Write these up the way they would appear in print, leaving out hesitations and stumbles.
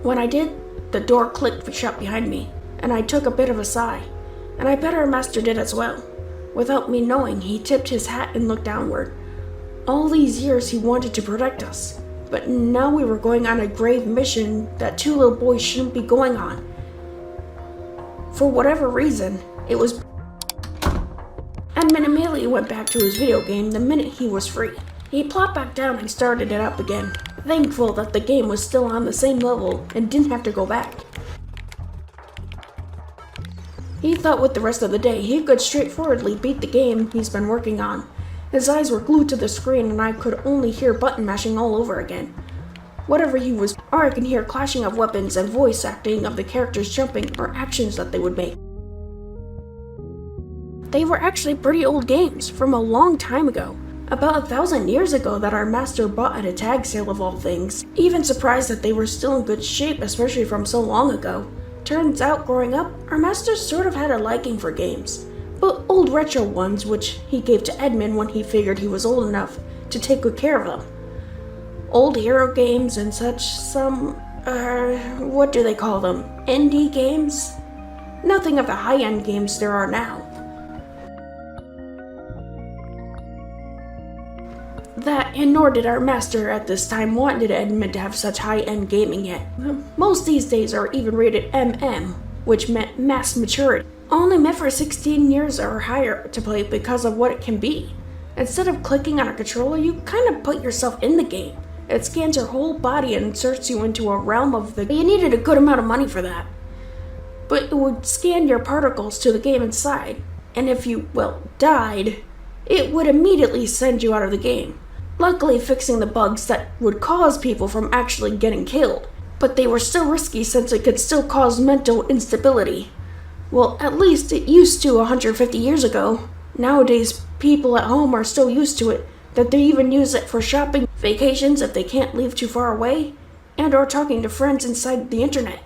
When I did, the door clicked shut behind me, and I took a bit of a sigh, and I bet our master did as well. Without me knowing, he tipped his hat and looked downward. All these years he wanted to protect us, but now we were going on a grave mission that two little boys shouldn't be going on. For whatever reason, it was... Edmond immediately went back to his video game the minute he was free. He plopped back down and started it up again, thankful that the game was still on the same level and didn't have to go back. He thought with the rest of the day he could straightforwardly beat the game he's been working on. His eyes were glued to the screen and I could only hear button mashing all over again. Whatever he was, or I can hear clashing of weapons and voice acting of the characters jumping or actions that they would make. They were actually pretty old games from a long time ago. About 1,000 years ago that our master bought at a tag sale of all things. Even surprised that they were still in good shape, especially from so long ago. Turns out, growing up, our master sort of had a liking for games. But old retro ones, which he gave to Edmond when he figured he was old enough to take good care of them. Old hero games and such, some, what do they call them? Indie games? Nothing of the high-end games there are now. That, and nor did our master at this time wanted Edmond to have such high-end gaming yet. Most these days are even rated MM, which meant mass maturity. Only meant for 16 years or higher to play because of what it can be. Instead of clicking on a controller, you kind of put yourself in the game. It scans your whole body and inserts you into a realm of the... You needed a good amount of money for that. But it would scan your particles to the game inside, and if you, died, it would immediately send you out of the game. Luckily fixing the bugs that would cause people from actually getting killed, but they were still risky since it could still cause mental instability. Well, at least it used to 150 years ago. Nowadays, people at home are so used to it that they even use it for shopping, vacations if they can't leave too far away, and or talking to friends inside the internet.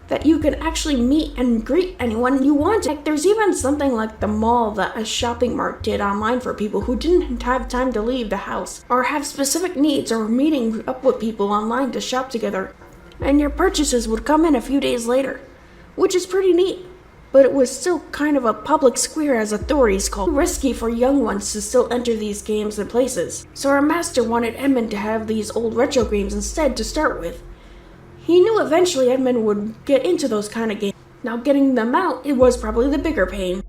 That you can actually meet and greet anyone you want. Heck, there's even something like the mall that a shopping mart did online for people who didn't have time to leave the house or have specific needs or meeting up with people online to shop together. And your purchases would come in a few days later, which is pretty neat. But it was still kind of a public square, as authorities called it. Risky for young ones to still enter these games and places. So our master wanted Edmond to have these old retro games instead to start with. He knew eventually Edmond would get into those kind of games. Now getting them out, it was probably the bigger pain.